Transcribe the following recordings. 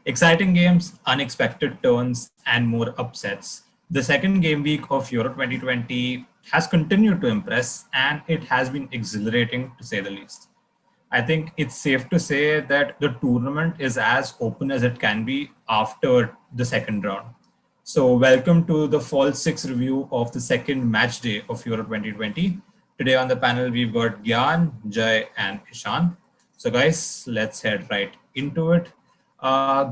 Exciting games, unexpected turns, and more upsets. The second game week of Euro 2020 has continued to impress, and it has been exhilarating to say the least. I think it's safe to say that the tournament is as open as it can be after the second round. So, welcome to the Fall 6 review of the second match day of Euro 2020. Today on the panel, we've got Gyan, Jay, and Ishan. So, guys, let's head right into it.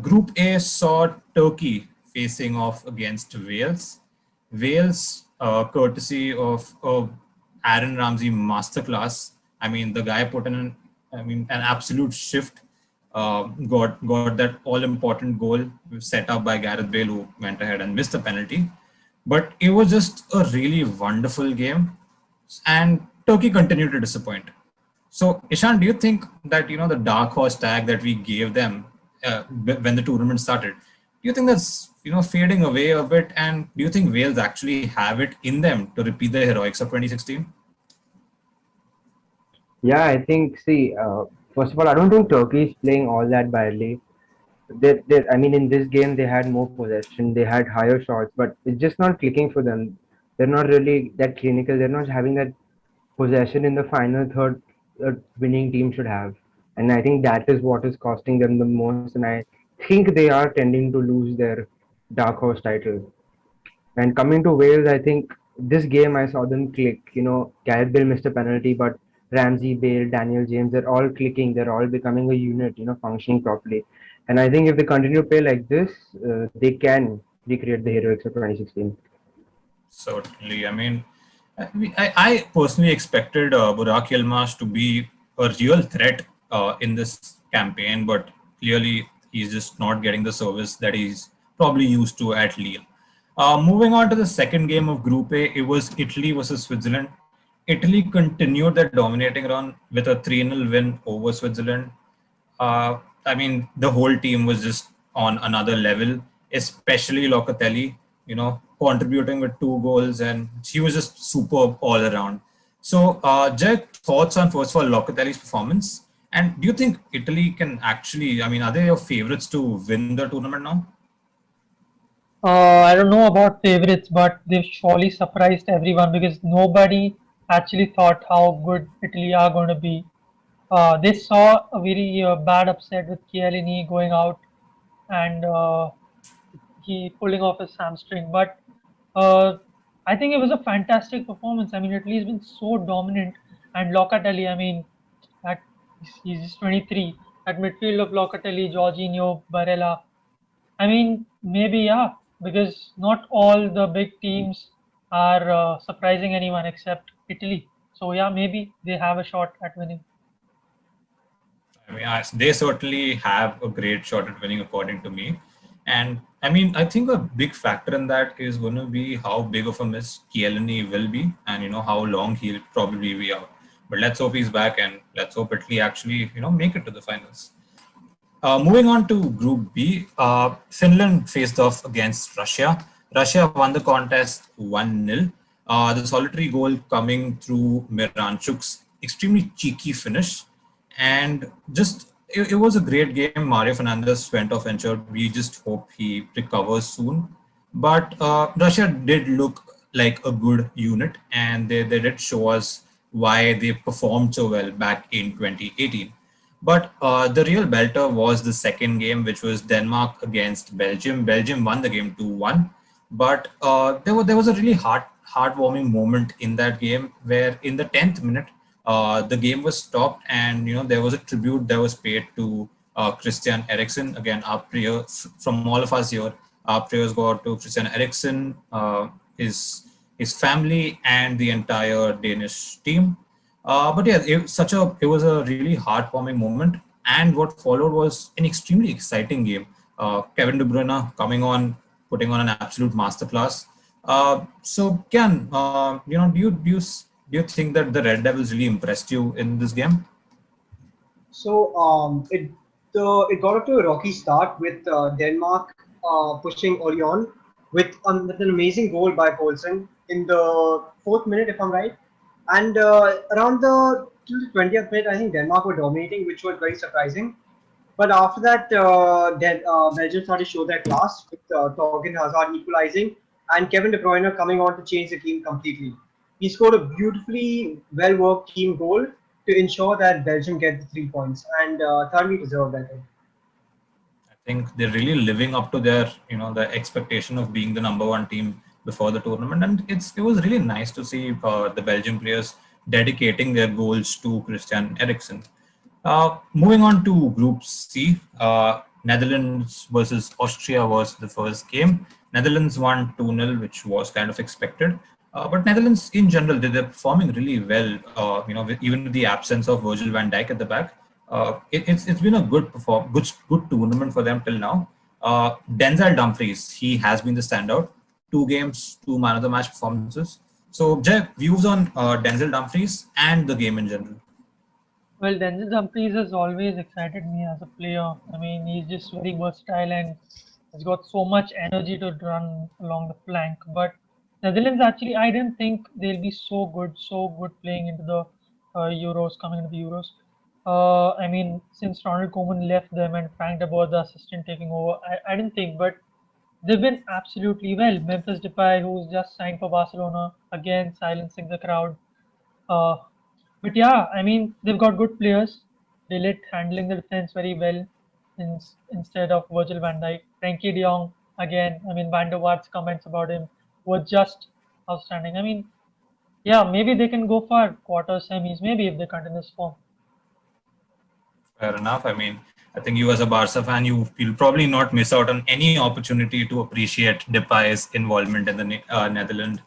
Group A saw Turkey facing off against Wales. Wales, courtesy of Aaron Ramsey masterclass. I mean, the guy put in an absolute shift. Got that all important goal set up by Gareth Bale, who went ahead and missed the penalty. But it was just a really wonderful game, and Turkey continued to disappoint. So, Ishan, do you think that the dark horse tag that we gave them when the tournament started, do you think that's fading away a bit? And do you think Wales actually have it in them to repeat the heroics of 2016? Yeah, I think, first of all, I don't think Turkey is playing all that badly. I mean, in this game, they had more possession, they had higher shots, but it's just not clicking for them. They're not really that clinical. They're not having that possession in the final third winning team should have. And I think that is what is costing them the most. And I think they are tending to lose their dark horse title. And coming to Wales, I think this game I saw them click. Gareth Bale missed a penalty, but Ramsey, Bale, Daniel James, they're all clicking. They're all becoming a unit, functioning properly. And I think if they continue to play like this, they can recreate the heroics of 2016. Certainly. I personally expected Burak Yilmaz to be a real threat in this campaign, but clearly he's just not getting the service that he's probably used to at Lille. Moving on to the second game of Group A, it was Italy versus Switzerland. Italy continued their dominating run with a 3-0 win over Switzerland. The whole team was just on another level, especially Locatelli, contributing with 2 goals, and he was just superb all around. So, Jay, thoughts on first of all Locatelli's performance, and do you think Italy can actually? Are they your favorites to win the tournament now? I don't know about favorites, but they've surely surprised everyone because nobody actually thought how good Italy are going to be. They saw a very bad upset with Chiellini going out and he pulling off his hamstring. But uh, I think it was a fantastic performance. I mean, Italy has been so dominant, and Locatelli. I mean, at he's just 23. At midfield of Locatelli, Jorginho, Barella. I mean, maybe yeah, because not all the big teams are surprising anyone except Italy. So yeah, maybe they have a shot at winning. They certainly have a great shot at winning, according to me. And I think a big factor in that is going to be how big of a miss Chiellini will be, and how long he'll probably be out. But let's hope he's back, and let's hope Italy actually make it to the finals. Moving on to Group B, Finland faced off against Russia. Russia won the contest 1-0. The solitary goal coming through Miranchuk's extremely cheeky finish. And just, it was a great game. Mario Fernandez went off injured. We just hope he recovers soon. But Russia did look like a good unit, and they did show us why they performed so well back in 2018. But the real belter was the second game, which was Denmark against Belgium. Belgium won the game 2-1. But there was a really heartwarming moment in that game where in the 10th minute, the game was stopped, and there was a tribute that was paid to Christian Eriksen. Again, our prayers from all of us here. Our prayers go out to Christian Eriksen, his family, and the entire Danish team. But yeah, it was a really heartwarming moment, and what followed was an extremely exciting game. Kevin De Bruyne coming on, putting on an absolute masterclass. So, Ken, do you think that the Red Devils really impressed you in this game? It got off to a rocky start with Denmark pushing early on with an amazing goal by Poulsen in the fourth minute, if I'm right. And around the till the 20th minute, I think Denmark were dominating, which was very surprising. But after that, Belgium started to show their class with Torgan Hazard equalizing and Kevin De Bruyne coming on to change the game completely. He scored a beautifully well-worked team goal to ensure that Belgium get the 3 points and thoroughly deserved, I think. I think they're really living up to their, the expectation of being the number one team before the tournament, and it was really nice to see the Belgian players dedicating their goals to Christian Eriksen. Moving on to Group C, Netherlands versus Austria was the first game. Netherlands won 2-0, which was kind of expected. But Netherlands in general, they're performing really well. Even with the absence of Virgil van Dijk at the back, it's been a good tournament for them till now. Denzel Dumfries, he has been the standout. 2 games, 2 man of the match performances. So, Jay, views on Denzel Dumfries and the game in general. Well, Denzel Dumfries has always excited me as a player. I mean, he's just very versatile and he's got so much energy to run along the flank. But Netherlands actually, I didn't think they'll be so good playing into the Euros, coming into the Euros. I mean, since Ronald Koeman left them and Frank de Boer, the assistant, taking over, I didn't think, but they've been absolutely well. Memphis Depay, who's just signed for Barcelona, again silencing the crowd. Uh, but yeah, I mean, they've got good players. De Ligt handling the defense very well instead of Virgil van Dijk. Frankie de Jong, again, I mean, Van der Vaart's comments about him were just outstanding. I mean, yeah, maybe they can go for quarter semis, maybe if they continue this form. Fair enough. I mean, I think you as a Barca fan, you'll probably not miss out on any opportunity to appreciate Depay's involvement in the Netherlands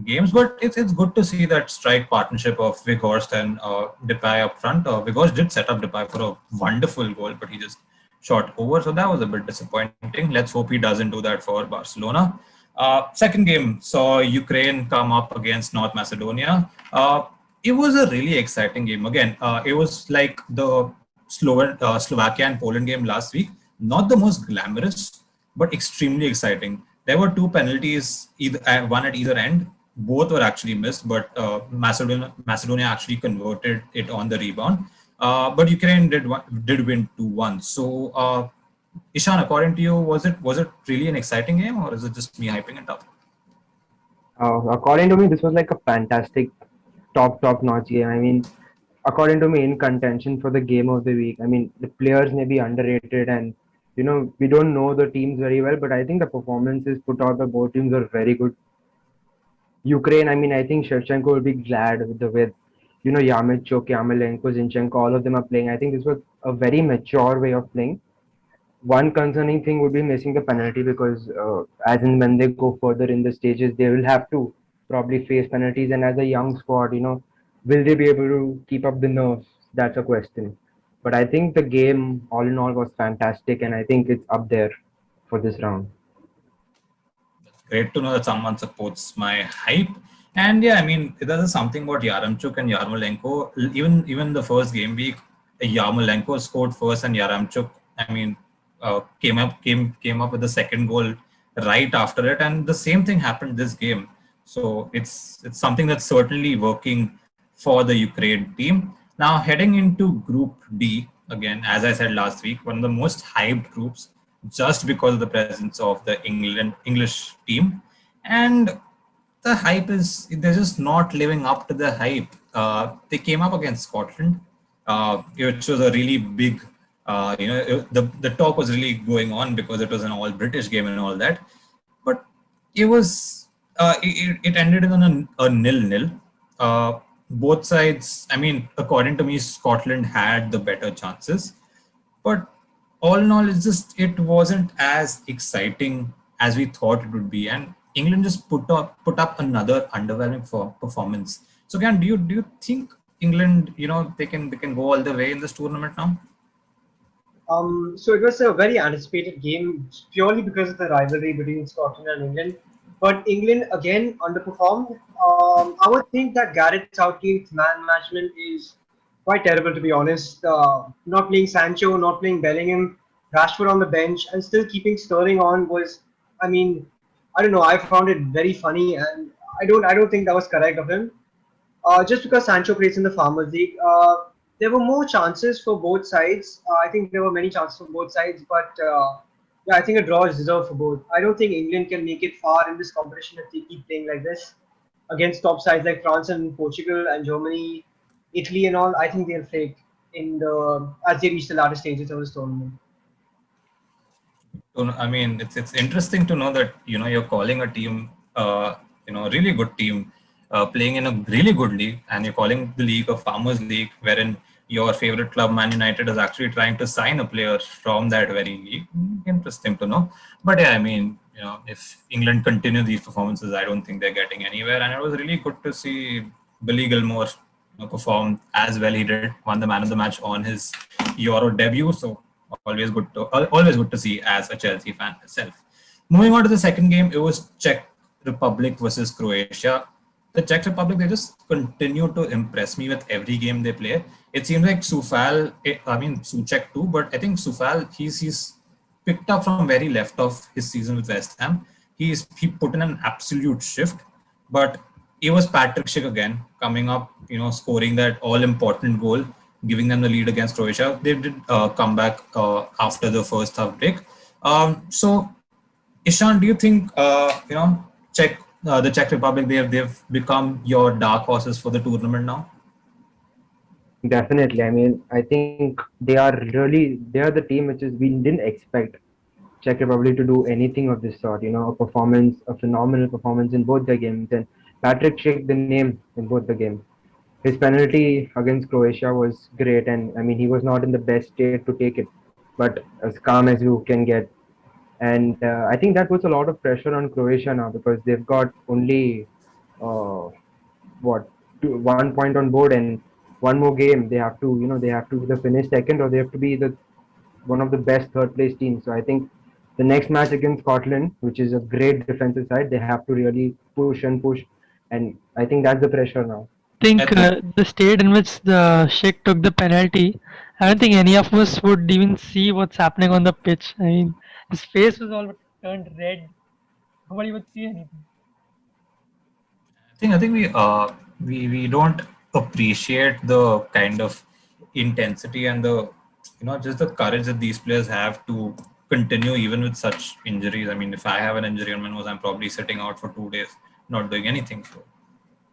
games. But it's good to see that strike partnership of Weghorst and Depay up front. Weghorst did set up Depay for a wonderful goal, but he just shot over. So that was a bit disappointing. Let's hope he doesn't do that for Barcelona. Second game saw Ukraine come up against North Macedonia. It was a really exciting game. Again, it was like the Slovakia and Poland game last week. Not the most glamorous, but extremely exciting. There were 2 penalties, one at either end. Both were actually missed, but Macedonia actually converted it on the rebound. But Ukraine did win 2-1. So, Ishan, according to you, was it really an exciting game, or is it just me hyping it up? According to me, this was like a fantastic, top-notch game. I mean, according to me, in contention for the game of the week. I mean, the players may be underrated, and we don't know the teams very well, but I think the performances put out by both teams are very good. Ukraine, I mean, I think Shevchenko will be glad with the way, Yarmolenko, Zinchenko, all of them are playing. I think this was a very mature way of playing. One concerning thing would be missing the penalty because as in when they go further in the stages, they will have to probably face penalties. And as a young squad, will they be able to keep up the nerves? That's a question. But I think the game, all in all, was fantastic, and I think it's up there for this round. Great to know that someone supports my hype. And yeah, I mean, there's something about Yaremchuk and Yarmolenko. Even the first game week, Yarmolenko scored first, and Yaremchuk, I mean, came up with the second goal right after it. And the same thing happened this game. So it's something that's certainly working for the Ukraine team. Now heading into Group D, again, as I said last week, one of the most hyped groups just because of the presence of the English team. And the hype they're just not living up to the hype. They came up against Scotland, which was a really big, the talk was really going on because it was an all British game and all that. But it ended in a 0-0. Both sides, I mean, according to me, Scotland had the better chances. But all in all, it wasn't as exciting as we thought it would be, and England just put up another underwhelming performance. So, again, do you think England, they can go all the way in this tournament now? So it was a very anticipated game purely because of the rivalry between Scotland and England. But England again underperformed. I would think that Gareth Southgate's man management is quite terrible, to be honest. Not playing Sancho, not playing Bellingham, Rashford on the bench, and still keeping Sterling on was, I mean, I don't know. I found it very funny, and I don't think that was correct of him. Just because Sancho plays in the Farmers League, there were more chances for both sides. I think there were many chances for both sides, but yeah, I think a draw is deserved for both. I don't think England can make it far in this competition if they keep playing like this against top sides like France and Portugal and Germany, Italy and all. I think they'll fake in the as they reach the latter stages of this tournament. So, I mean, it's interesting to know that you're calling a team, a really good team, playing in a really good league, and you're calling the league a farmers' league, wherein your favorite club, Man United, is actually trying to sign a player from that very league. Interesting to know. But yeah, I mean, if England continue these performances, I don't think they're getting anywhere. And it was really good to see Billy Gilmore perform as well. He did, won the man of the match on his Euro debut. So always good to see as a Chelsea fan myself. Moving on to the second game, it was Czech Republic versus Croatia. The Czech Republic, they just continue to impress me with every game they play. It seems like Souček too, but I think Soufal, he's picked up from where he left off his season with West Ham. He put in an absolute shift, but it was Patrick Schick again coming up, scoring that all important goal, giving them the lead against Croatia. They did come back after the first half break. So, Ishan, do you think the Czech Republic, they've become your dark horses for the tournament now? Definitely. I mean, I think they are the team which is we didn't expect Czech Republic to do anything of this sort. A phenomenal performance in both the games, and Patrick Schick, the name in both the games. His penalty against Croatia was great, and I mean he was not in the best state to take it, but as calm as you can get. And I think that puts a lot of pressure on Croatia now because they've got only uh, what 1 point on board and one more game. They have to either finish second or they have to be the one of the best third place teams. So I think the next match against Scotland, which is a great defensive side, they have to really push and push, and I think that's the pressure now. I Think think the state in which the Sheikh took the penalty, I don't think any of us would even see what's happening on the pitch. I mean, his face was all turned red. Nobody would see anything. I think we don't appreciate the kind of intensity and the just the courage that these players have to continue even with such injuries. I mean, if I have an injury on my nose, I'm probably sitting out for 2 days, not doing anything. So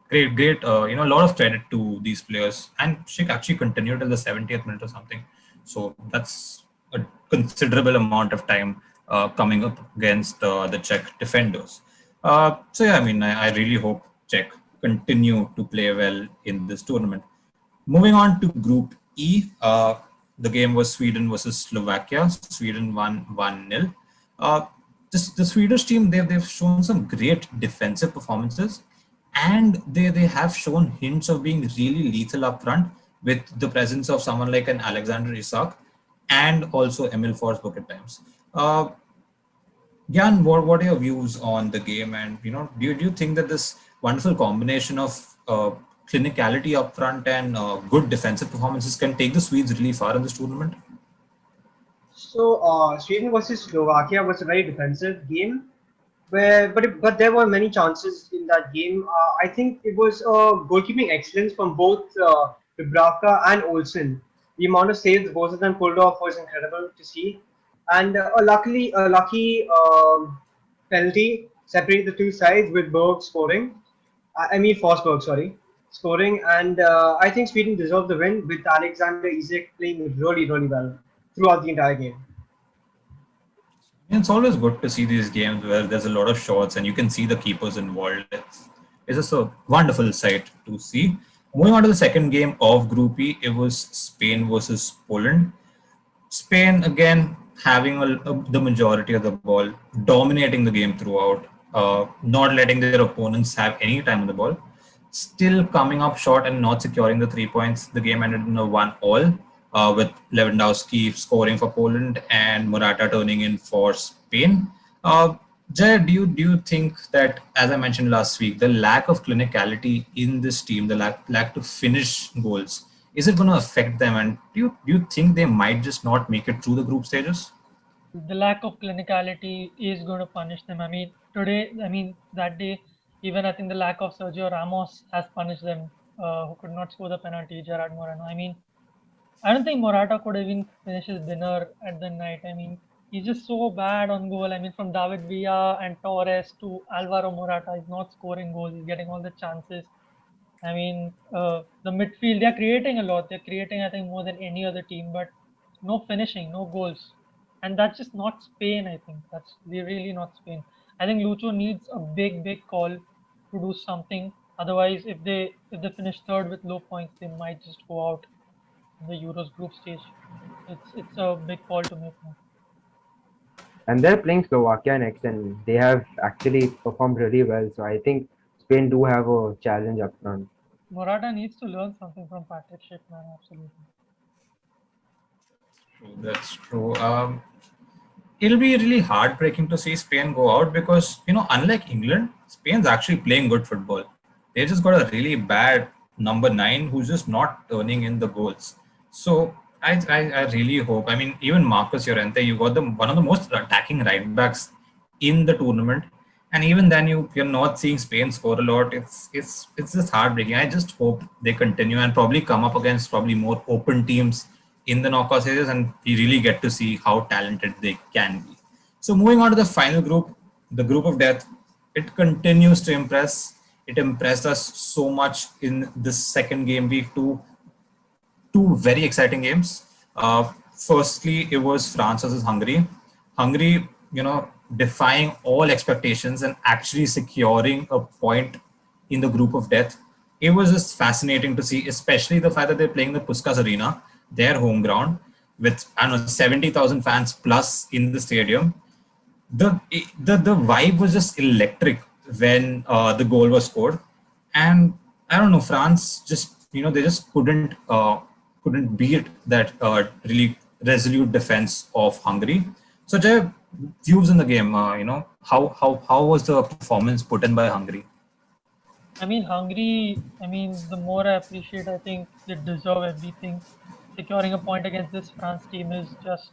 great. A lot of credit to these players. And Schick actually continued till the 70th minute or something. So that's a considerable amount of time coming up against the Czech defenders. So yeah, I mean, I really hope Czech continue to play well in this tournament. Moving on to Group E, the game was Sweden versus Slovakia. Sweden won 1-0. Uh, the Swedish team, they've shown some great defensive performances, and they have shown hints of being really lethal up front with the presence of someone like an Alexander Isak and also Emil Forsberg at times. Jan, what are your views on the game? And do you think that this wonderful combination of clinicality up front and good defensive performances can take the Swedes really far in this tournament? So Sweden versus Slovakia was a very defensive game, but there were many chances in that game. I think it was goalkeeping excellence from both Dubravka and Olsen. The amount of saves both of them pulled off was incredible to see, and a lucky penalty separated the two sides with Berg scoring. I mean Forsberg, sorry, scoring, and I think Sweden deserved the win with Alexander Isak playing really well throughout the entire game. It's always good to see these games where there's a lot of shots and you can see the keepers involved. It's just a wonderful sight to see. Moving on to the second game of Group E, it was Spain versus Poland. Spain again having the majority of the ball, dominating the game throughout, not letting their opponents have any time on the ball, still coming up short and not securing the 3 points. The game ended in a 1-all, with Lewandowski scoring for Poland and Morata turning in for Spain. Jay, do you think that, as I mentioned last week, the lack of clinicality in this team, the lack to finish goals, is it going to affect them? And do you think they might just not make it through the group stages? The lack of clinicality is going to punish them. That day, even I think the lack of Sergio Ramos has punished them, who could not score the penalty, Gerard Moreno. I mean, I don't think Morata could even finish his dinner at the night. I mean, he's just so bad on goal. I mean, from David Villa and Torres to Alvaro Morata, he's not scoring goals. He's getting all the chances. I mean, the midfield, they're creating a lot. They're creating, I think, more than any other team, but no finishing, no goals. And that's just not Spain, I think. That's really not Spain. I think Lucho needs a big, big call to do something. Otherwise, if they finish third with low points, they might just go out in the Euros group stage. It's a big call to make now. And they're playing Slovakia next, and they have actually performed really well. So I think Spain do have a challenge up front. Morata needs to learn something from Patrick Schick, man. Absolutely. That's true. It'll be really heartbreaking to see Spain go out because, unlike England, Spain's actually playing good football. They just got a really bad number 9 who's just not turning in the goals. So I really hope. I mean, even Marcus Llorente, you got one of the most attacking right backs in the tournament, and even then you're not seeing Spain score a lot. It's just heartbreaking. I just hope they continue and probably come up against probably more open teams in the knockout stages, and we really get to see how talented they can be. So moving on to the final group, the group of death, it continues to impress. It impressed us so much in this second game week too. Two very exciting games. Firstly, it was France versus Hungary. Hungary, defying all expectations and actually securing a point in the group of death. It was just fascinating to see, especially the fact that they're playing the Puskas Arena, their home ground, with 70,000 fans plus in the stadium. The vibe was just electric when the goal was scored, and I don't know, France just they just couldn't beat that really resolute defense of Hungary. So Jay, views in the game, how was the performance put in by Hungary? I mean, Hungary, the more I appreciate, I think they deserve everything. Securing a point against this France team is just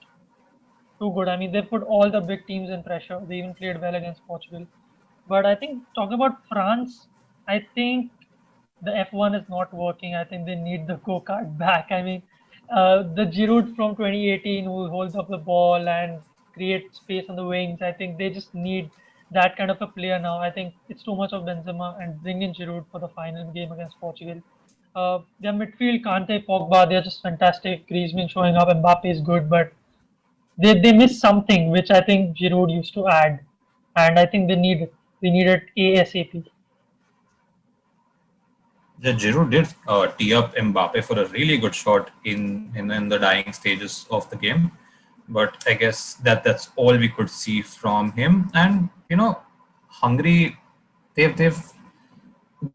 too good. I mean, they put all the big teams in pressure. They even played well against Portugal. But I think talking about France, I think the F1 is not working. I think they need the go-kart back. I mean, the Giroud from 2018 who holds up the ball and create space on the wings. I think they just need that kind of a player now. I think it's too much of Benzema, and bring in Giroud for the final game against Portugal. Their midfield, Kante, Pogba, they're just fantastic. Griezmann showing up, Mbappe is good, but they miss something which I think Giroud used to add, and I think they need it ASAP. The Giroud did tee up Mbappe for a really good shot in the dying stages of the game, but I guess that's all we could see from him. And Hungary, they've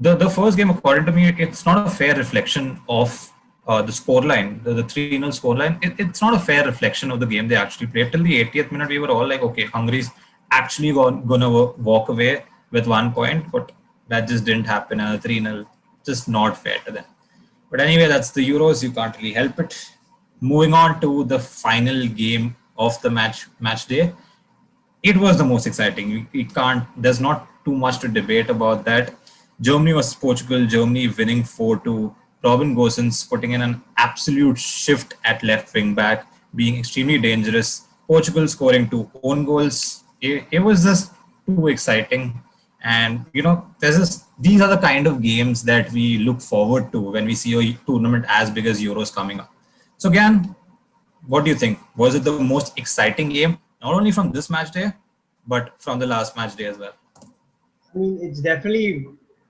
the first game, according to me, it's not a fair reflection of the scoreline, the 3-0 scoreline. It's not a fair reflection of the game they actually played. Till the 80th minute, we were all like, okay, Hungary's actually gonna walk away with 1 point, but that just didn't happen. And a 3-0, just not fair to them. But anyway, that's the Euros. You can't really help it. Moving on to the final game of the match day. It was the most exciting. We can't. There's not too much to debate about that. Germany versus Portugal. Germany winning 4-2. Robin Gosens putting in an absolute shift at left wing back, being extremely dangerous. Portugal scoring 2 own goals. It was just too exciting. And these are the kind of games that we look forward to when we see a tournament as big as Euros coming up. So again, what do you think? Was it the most exciting game, not only from this match day, but from the last match day as well? I mean, it's definitely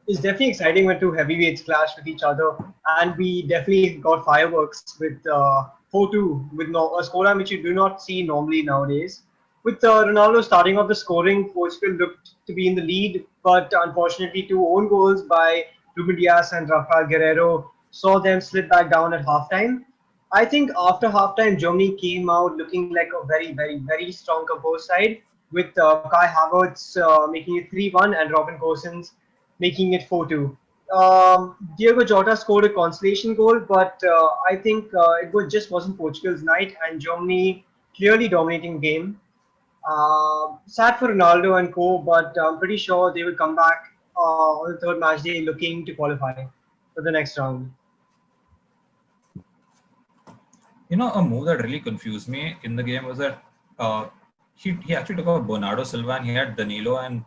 exciting when two heavyweights clash with each other, and we definitely got fireworks with 4-2 with a scoreline which you do not see normally nowadays. With Ronaldo starting off the scoring, Portugal looked to be in the lead, but unfortunately, 2 own goals by Ruben Dias and Rafael Guerrero saw them slip back down at halftime. I think after halftime, Germany came out looking like a very, very, very strong composed side, with Kai Havertz making it 3-1 and Robin Gosens making it 4-2. Diego Jota scored a consolation goal, but I think just wasn't Portugal's night, and Germany clearly dominating the game. Sad for Ronaldo and co, but I'm pretty sure they will come back on the third match day looking to qualify for the next round. a move that really confused me in the game was that he actually took out Bernardo Silva and he had Danilo and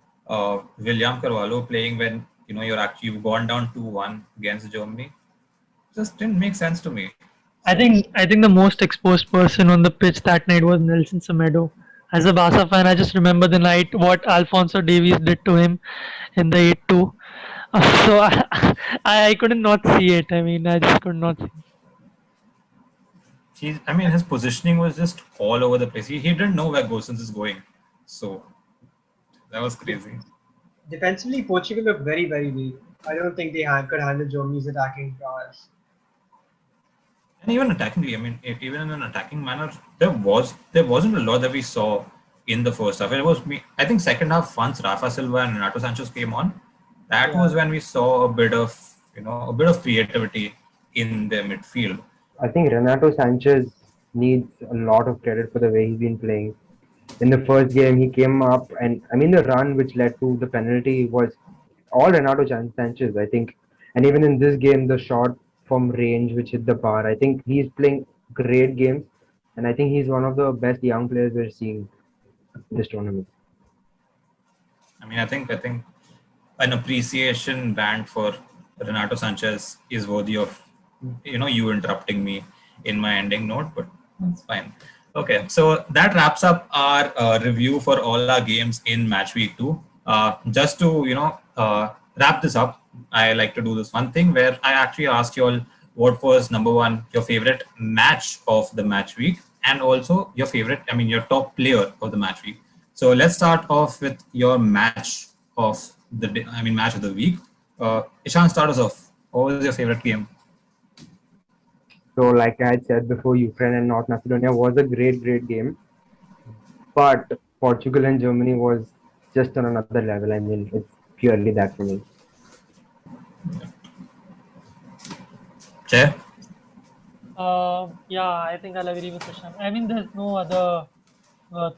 William Carvalho playing when you've gone down 2-1 against Germany. Just didn't make sense to me. I think the most exposed person on the pitch that night was Nelson Semedo. As a Barca fan, I just remember the night what Alfonso Davies did to him in the 8-2. So I couldn't not see it. I mean, I just could not see. His positioning was just all over the place. He didn't know where Gosens is going. So that was crazy. Defensively, Portugal looked very, very weak. I don't think they could handle Germany's attacking prowess. And even attackingly, even in an attacking manner, there wasn't a lot that we saw in the first half. It was me. I think second half, once Rafa Silva and Renato Sanchez came on, that was when we saw a bit of creativity in their midfield. I think Renato Sanchez needs a lot of credit for the way he's been playing. In the first game, he came up, and the run which led to the penalty was all Renato Sanchez, I think. And even in this game, the shot from range which hit the bar, I think he's playing great games, and I think he's one of the best young players we're seeing in this tournament. I think an appreciation band for Renato Sanchez is worthy of you interrupting me in my ending note, but that's fine. Okay, so that wraps up our review for all our games in match week 2. Just to wrap this up, I like to do this one thing where I actually ask you all what was number one, your favorite match of the match week, and also your top player of the match week. So let's start off with your match of the day, match of the week. Ishan, start us off. What was your favorite game? So, like I had said before, Ukraine and North Macedonia was a great game. But Portugal and Germany was just on another level. It's purely that for me. Jay? Yeah, I think I'll agree with Ishan. There's no other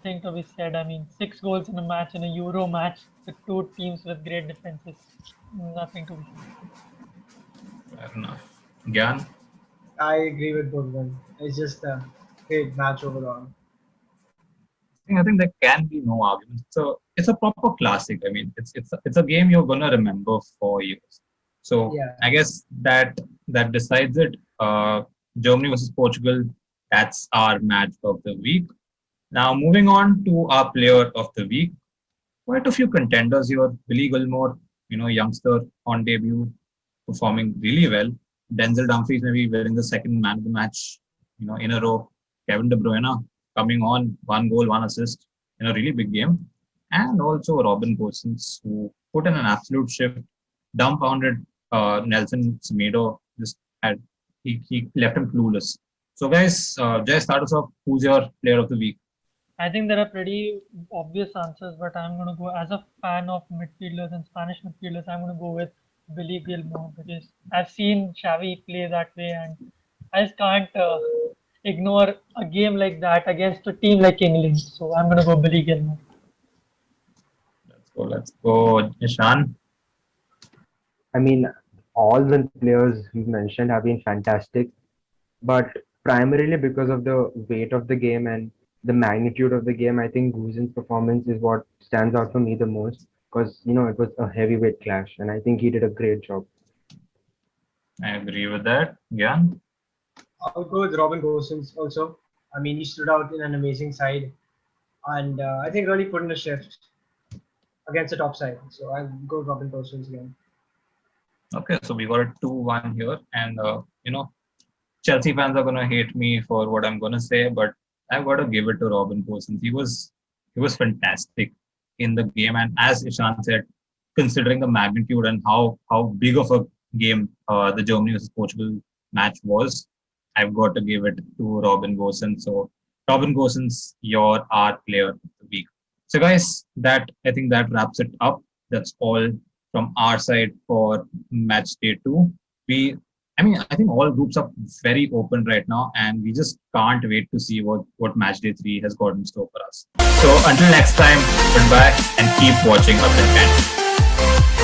thing to be said. 6 goals in a match, in a Euro match, with 2 teams with great defenses. Nothing to be said. Fair enough. Gyan? I agree with both of them. It's just a great match overall. I think there can be no argument. So it's a proper classic. It's a game you're gonna remember for years. So Yeah. I guess that decides it. Germany versus Portugal. That's our match of the week. Now moving on to our player of the week. Quite a few contenders here. Billy Gilmore, youngster on debut, performing really well. Denzel Dumfries maybe winning the second man of the match, in a row. Kevin De Bruyne coming on, 1 goal, 1 assist in a really big game. And also Robin Gosens, who put in an absolute shift, dumbfounded Nelson Semedo. He left him clueless. So guys, Jay, start us off. Who's your player of the week? I think there are pretty obvious answers, but I'm going to go, as a fan of midfielders and Spanish midfielders, I'm going to go with Billy Gilmore, because I've seen Xavi play that way, and I just can't ignore a game like that against a team like England. So I'm going to go Billy Gilmore. Let's go, Ishan. All the players you mentioned have been fantastic, but primarily because of the weight of the game and the magnitude of the game, I think Gosens' performance is what stands out for me the most, because it was a heavyweight clash, and I think he did a great job. I agree with that. Gyan? I'll go with Robin Gosens also. He stood out in an amazing side, and I think really put in a shift against the top side. So I'll go with Robin Gosens again. Okay, so we got a 2-1 here, and Chelsea fans are gonna hate me for what I'm gonna say, but I've got to give it to Robin Gosens. He was fantastic in the game, and as Ishan said, considering the magnitude and how big of a game the Germany versus Portugal match was, I've got to give it to Robin Gosens. So Robin Gosens, you're our player of the week. So guys, I think that wraps it up. That's all from our side for match day 2. I think all groups are very open right now, and we just can't wait to see what match day 3 has got in store for us. So until next time, goodbye and keep watching Up and Can.